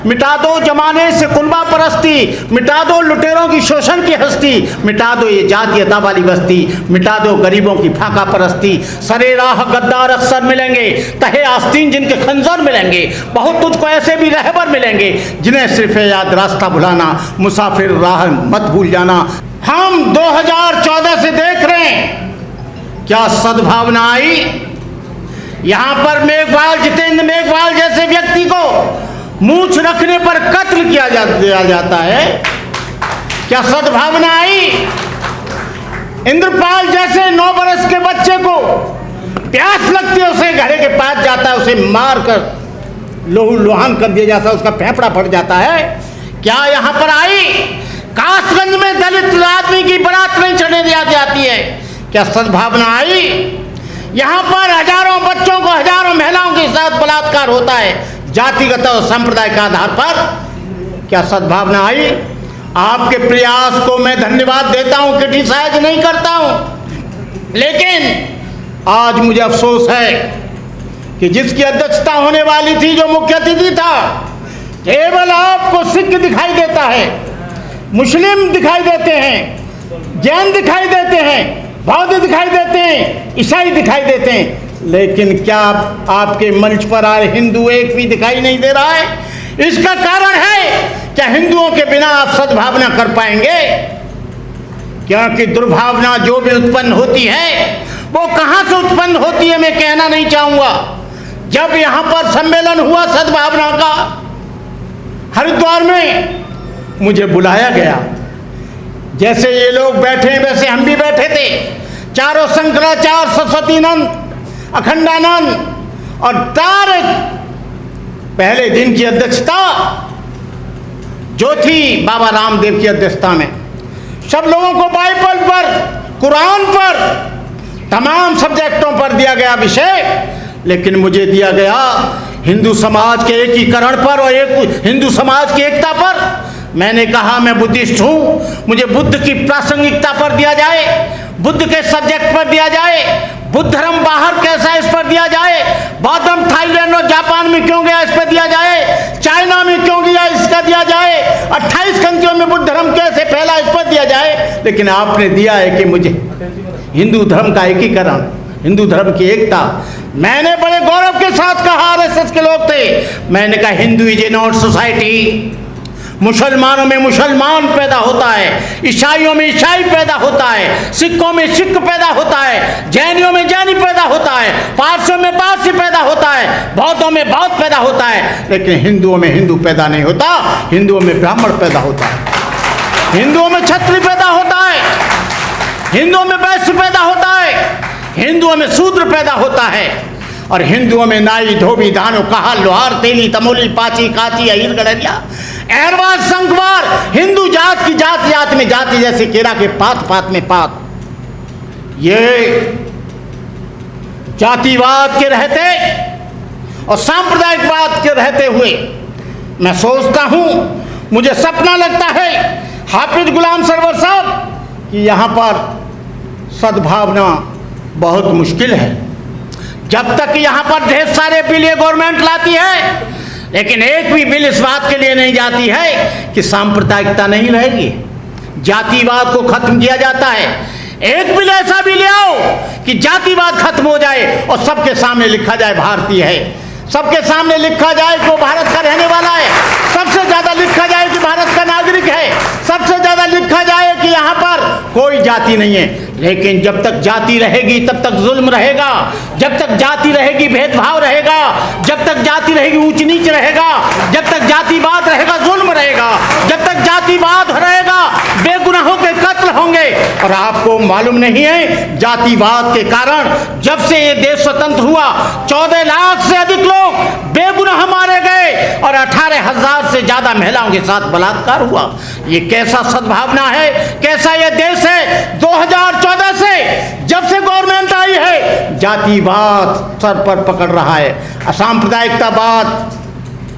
मिटा दो जमाने से कुनबा परस्ती, मिटा दो लुटेरों की शोषण की हस्ती, मिटा दो ये जातीयता वाली बस्ती, मिटा दो गरीबों की फाका परस्ती। सरे राह गद्दार अक्सर मिलेंगे, तहे आस्तीन जिनके खंजर मिलेंगे, बहुत तुझको ऐसे भी रहबर मिलेंगे जिन्हें सिर्फ याद रास्ता भुलाना, मुसाफिर राह मत भूल जाना। हम 2014 से देख रहे हैं क्या सद्भावना आई। यहां पर मेघवाल, जितेंद्र मेघवाल जैसे व्यक्ति को मूंछ रखने पर कत्ल किया जाता है। क्या सद्भावना आई। इंद्रपाल जैसे 9 बरस के बच्चे को प्यास लगती है, उसे घड़े के पास जाता है, उसे मार कर लोहू लोहान कर दिया जाता है, उसका फेफड़ा फट जाता है। क्या यहां पर आई। कासगंज में दलित आदमी की बारात नहीं चढ़ने दी जाती है। क्या सद्भावना आई। यहां पर हजारों बच्चों को, हजारों महिलाओं के साथ बलात्कार होता है जातिगत और संप्रदाय के आधार पर। क्या सद्भावना आई। आपके प्रयास को मैं धन्यवाद देता हूं, क्रिटिसाइज नहीं करता हूं, लेकिन आज मुझे अफसोस है कि जिसकी अध्यक्षता होने वाली थी, जो मुख्य अतिथि था, केवल आपको सिख दिखाई देता है, मुस्लिम दिखाई देते हैं, जैन दिखाई देते हैं, बौद्ध दिखाई देते हैं, ईसाई दिखाई देते हैं, लेकिन क्या आपके मंच पर आए हिंदू एक भी दिखाई नहीं दे रहा है। इसका कारण है क्या हिंदुओं के बिना आप सद्भावना कर पाएंगे। क्योंकि दुर्भावना जो भी उत्पन्न होती है वो कहां से उत्पन्न होती है मैं कहना नहीं चाहूंगा। जब यहां पर सम्मेलन हुआ सद्भावना का हरिद्वार में, मुझे बुलाया गया। जैसे ये लोग बैठे वैसे हम भी बैठे थे, चारों शंकराचार्य, सरस्वतीनंद, अखंडानंद और तारक। पहले दिन की अध्यक्षता जो थी बाबा रामदेव की अध्यक्षता में, सब लोगों को बाइबल पर, कुरान पर, तमाम सब्जेक्टों पर दिया गया विषय, लेकिन मुझे दिया गया हिंदू समाज के एकीकरण पर और एक हिंदू समाज की एकता पर। मैंने कहा मैं बुद्धिस्ट हूं, मुझे बुद्ध की प्रासंगिकता पर दिया जाए, बुद्ध के सब्जेक्ट पर दिया जाए, बुद्ध धर्म बाहर कैसा इस पर दिया जाए, बौद्धम थाईलैंड और जापान में क्यों गया इस पर दिया जाए, चाइना में क्यों गया इसका दिया जाए, 28 कंट्रियों में बुद्ध धर्म कैसे फैला इस पर दिया जाए। लेकिन आपने दिया है कि मुझे हिंदू धर्म का एकीकरण, हिंदू धर्म की एकता। मैंने बड़े गौरव के साथ कहा, आरएसएस के लोग थे, मैंने कहा Hindu is a not society. मुसलमानों में मुसलमान पैदा होता है, ईसाइयों में ईसाई पैदा होता है, सिखों में सिख पैदा होता है, जैनियों में जैनी पैदा होता है, पारसियों में पारसी पैदा होता है, बौद्धों में बौद्ध पैदा होता है, लेकिन हिंदुओं में हिंदू पैदा नहीं होता। हिंदुओं में ब्राह्मण पैदा होता है, हिंदुओं में क्षत्रिय पैदा होता है, हिंदुओं में वैश्य पैदा होता है, हिंदुओं में शूद्र पैदा होता है, और हिंदुओं में नाई, धोबी, दानो, कहा, लोहार, तेली, तमोली, पाची, काची, अहिर, गड़रिया, एरवार, संखवार, हिंदू जात की जात जात में जाति, जैसे केरा के पात पात में पात। ये जातिवाद के रहते और सांप्रदायिकवाद के रहते हुए मैं सोचता हूं, मुझे सपना लगता है हाफिज गुलाम सरवर साहब कि यहां पर सद्भावना बहुत मुश्किल है। जब तक यहां पर ढेर सारे बिल ये गवर्नमेंट लाती है, लेकिन एक भी बिल इस बात के लिए नहीं जाती है कि सांप्रदायिकता नहीं रहेगी, जातिवाद को खत्म किया जाता है। एक बिल ऐसा भी ले आओ कि जातिवाद खत्म हो जाए और सबके सामने लिखा जाए भारतीय है, सबके सामने लिखा जाए कि वो भारत का रहने वाला है, सबसे ज्यादा लिखा जाए कि भारत का नागरिक है, सबसे ज्यादा लिखा जाए कि यहाँ पर कोई जाति नहीं है। लेकिन जब तक जाति रहेगी तब तक जुल्म रहेगा, जब तक जाति रहेगी भेदभाव रहेगा, जब तक जाति रहेगी ऊंच नीच रहेगा, जब तक जातिवाद रहेगा जुल्म रहेगा, जब तक जातिवाद रहेगा बेगुनाहों के कत्ल होंगे। और आपको मालूम नहीं है, जातिवाद के कारण जब से ये देश स्वतंत्र हुआ 14 लाख से अधिक लोग बेगुनाह मारे गए और 18,000 से ज्यादा महिलाओं के साथ बलात्कार हुआ। ये कैसा सद्भावना है, कैसा ये देश है। 2014 से जब से गवर्नमेंट आई है, जातिवाद सर पर पकड़ रहा है, असांप्रदायिकतावाद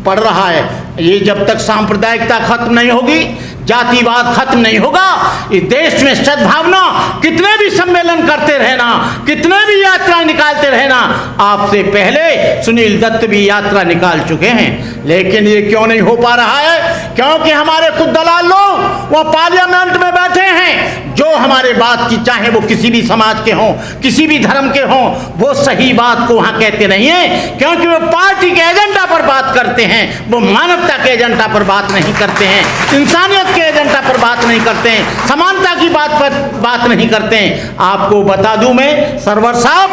पड़ रहा है। ये जब तक सांप्रदायिकता खत्म नहीं होगी, जातिवाद खत्म नहीं होगा, इस देश में सद्भावना, कितने भी सम्मेलन करते रहना, कितने भी यात्रा निकालते रहना, आपसे पहले सुनील दत्त भी यात्रा निकाल चुके हैं। लेकिन ये क्यों नहीं हो पा रहा है? क्योंकि हमारे कुछ दलाल लोग वो पार्लियामेंट में बैठे हैं, जो हमारे बात की, चाहे वो किसी भी समाज के हों, किसी भी धर्म के हों, वो सही बात को वहाँ कहते नहीं हैं, क्योंकि वो पार्टी के एजेंडा पर बात करते हैं, वो मानवता के एजेंडा पर बात नहीं करते हैं, इंसानियत के एजेंडा पर बात नहीं करते हैं, समानता की बात पर बात नहीं करते हैं। आपको बता दूं मैं, सरवर साहब,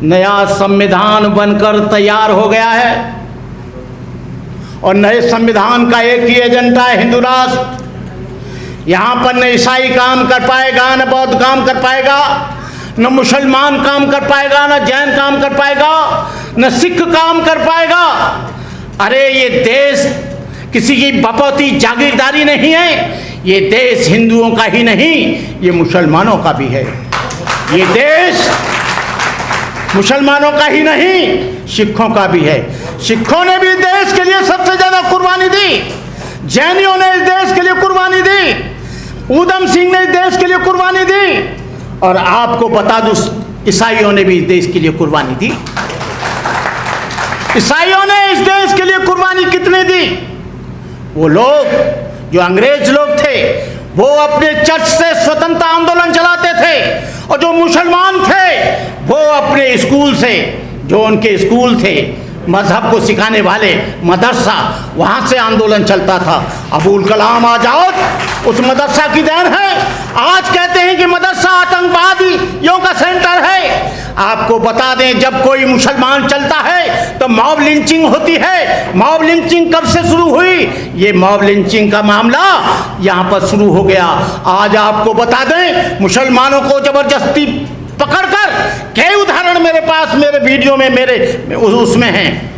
नया संविधान बनकर तैयार हो गया है और नए संविधान का एक ही एजेंडा है, हिंदू राष्ट्र। यहाँ पर न ईसाई काम कर पाएगा, न बौद्ध काम कर पाएगा, न मुसलमान काम कर पाएगा, न जैन काम कर पाएगा, न सिख काम कर पाएगा। अरे ये देश किसी की बपौती जागीरदारी नहीं है, ये देश हिंदुओं का ही नहीं, ये मुसलमानों का भी है। ये देश मुसलमानों का ही नहीं, सिखों का भी है। सिखों ने भी देश के लिए सबसे ज्यादा कुर्बानी दी, जैनियों ने इस देश के लिए कुर्बानी दी, ऊधम सिंह ने इस देश के लिए कुर्बानी दी, और आपको बता दूं, ईसाइयों ने भी इस देश के लिए कुर्बानी दी। ईसाइयों ने इस देश के लिए कुर्बानी कितनी दी? वो लोग जो अंग्रेज लोग थे, वो अपने चर्च से स्वतंत्रता आंदोलन चलाते थे, और जो मुसलमान थे वो अपने स्कूल से, जो उनके स्कूल थे मजहब को सिखाने वाले मदरसा, वहाँ से आंदोलन चलता था। अबुल कलाम आजाद उस मदरसा की देन है। आज कहते हैं कि मदरसा आतंकवादियों का सेंटर है। आपको बता दें, जब कोई मुसलमान चलता है तो मॉब लिंचिंग होती है। मॉब लिंचिंग कब से शुरू हुई? ये मॉब लिंचिंग का मामला यहाँ पर शुरू हो गया। आज आपको बता दें, मुसलमानों को जबरदस्ती पकड़कर, कई उदाहरण मेरे पास, मेरे वीडियो में, मेरे उसमें हैं,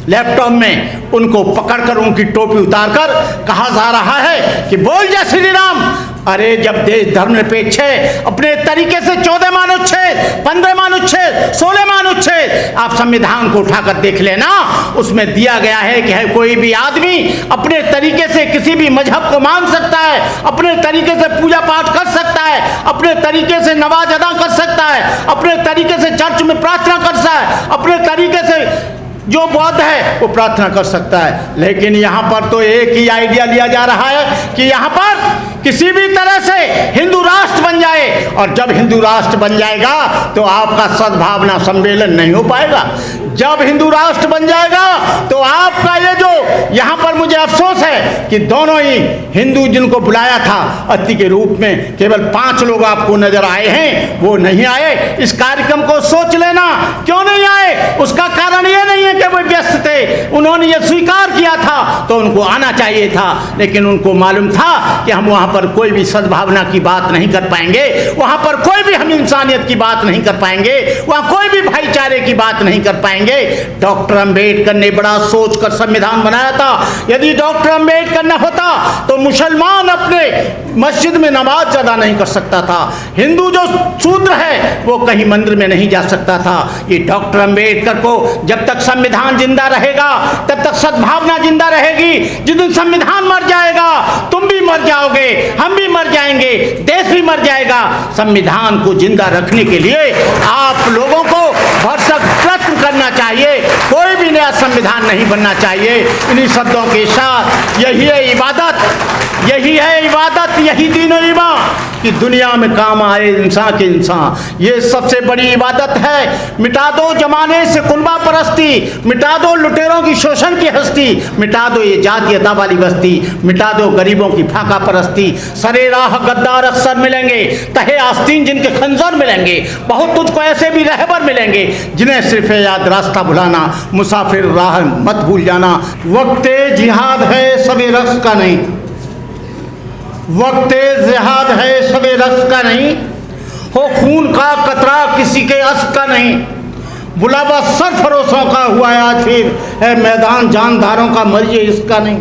लैपटॉप में, उनको पकड़कर उनकी टोपी उतारकर कहा जा रहा है कि बोल जय श्री राम। अरे जब देश धर्मनिरपेक्ष है, अपने तरीके से 14 अनुच्छेद, 15 अनुच्छेद, 16 अनुच्छेद, आप संविधान को उठाकर देख लेना, उसमें दिया गया है कि कोई भी आदमी अपने तरीके से किसी भी मजहब को मान सकता है, अपने तरीके से पूजा पाठ कर सकता है, अपने तरीके से नमाज अदा कर सकता है, अपने तरीके से चर्च में प्रार्थना कर सकता है, अपने तरीके से जो बौद्ध है वो प्रार्थना कर सकता है। लेकिन यहाँ पर तो एक ही आइडिया लिया जा रहा है कि यहाँ पर किसी भी तरह से हिंदू राष्ट्र बन जाए, और जब हिंदू राष्ट्र बन जाएगा तो आपका सद्भावना सम्मेलन नहीं हो पाएगा। जब हिंदू राष्ट्र बन जाएगा तो आपका ये जो यहाँ पर मुझे अफसोस है कि दोनों ही हिंदू जिनको बुलाया था अतिथि के रूप में, केवल 5 लोग आपको नजर आए हैं, वो नहीं आए। इस कार्यक्रम को सोच लेना, क्यों नहीं आए? उसका कारण ये नहीं है कि वो व्यस्त थे, उन्होंने ये स्वीकार किया था तो उनको आना चाहिए था, लेकिन उनको मालूम था कि हम वहाँ पर कोई भी सद्भावना की बात नहीं कर पाएंगे, वहाँ पर कोई भी हम इंसानियत की बात नहीं कर पाएंगे, वहाँ कोई भी भाईचारे की बात नहीं कर पाएंगे। डॉक्टर अंबेडकर ने बड़ा सोचकर संविधान बनाया था। यदि डॉक्टर अंबेडकर न होता तो मुसलमान अपने मस्जिद में नमाज अदा नहीं कर सकता था, हिंदू जो शूद्र है वो कहीं मंदिर में नहीं जा सकता था। ये डॉक्टर अंबेडकर को, जब तक संविधान जिंदा रहेगा तब तक सद्भावना जिंदा रहेगी। जिस दिन संविधान मर जाएगा तुम भी मर जाओगे, हम भी मर जाएंगे, देश भी मर जाएगा। संविधान को जिंदा रखने के लिए आप लोगों को भरसक प्रयत्न करना चाहिए, कोई भी नया संविधान नहीं बनना चाहिए। इन्हीं शब्दों के साथ, यही है इबादत, यही है इबादत, यही दीन और ईमान कि दुनिया में काम आए इंसान के इंसान। ये सबसे बड़ी इबादत है। मिटा दो जमाने से कुनबा परस्ती, मिटा दो लुटेरों की शोषण की हस्ती, मिटा दो ये जातीयता वाली बस्ती, मिटा दो गरीबों की फाका परस्ती। सरे राह गद्दार अक्सर मिलेंगे, तहे आस्तीन जिनके खंजर मिलेंगे, बहुत तुझको ऐसे भी रहबर मिलेंगे जिन्हें सिर्फ याद रास्ता भुलाना, मुसाफिर राह मत भूल जाना। वक्ते जिहाद है सबे रक्स का नहीं, वक्ते जिहाद है सबे रक्स का नहीं, हो खून का कतरा किसी के अस का नहीं, बुलावा सरफरोशों का हुआ आज फिर है मैदान जानदारों का मर्जी इसका नहीं।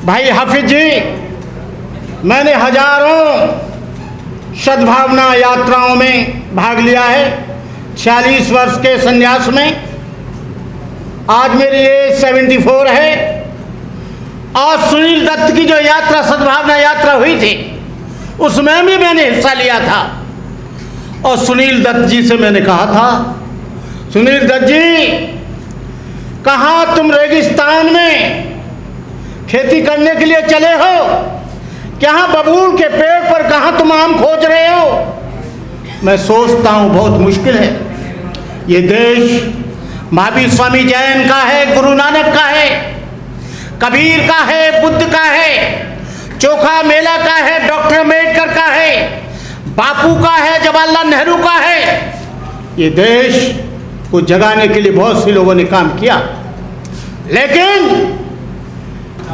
भाई हाफिज जी, मैंने हजारों सद्भावना यात्राओं में भाग लिया है 46 वर्ष के संन्यास में। आज मेरी एज 74 है। और सुनील दत्त की जो यात्रा सद्भावना यात्रा हुई थी उसमें भी मैंने हिस्सा लिया था, और सुनील दत्त जी से मैंने कहा था, सुनील दत्त जी, कहाँ तुम रेगिस्तान में खेती करने के लिए चले हो? कहाँ बबूल के पेड़ पर कहाँ तुम आम खोज रहे हो? मैं सोचता हूँ बहुत मुश्किल है। ये देश महावीर स्वामी जैन का है, गुरु नानक का है, कबीर का है, बुद्ध का है, चोखा मेला का है, डॉक्टर अम्बेडकर का है, बापू का है, जवाहरलाल नेहरू का है। ये देश को जगाने के लिए बहुत से लोगों ने काम किया, लेकिन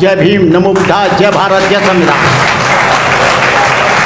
जय भीम, नमो बुद्धाय, जय भारत, जय संविधान।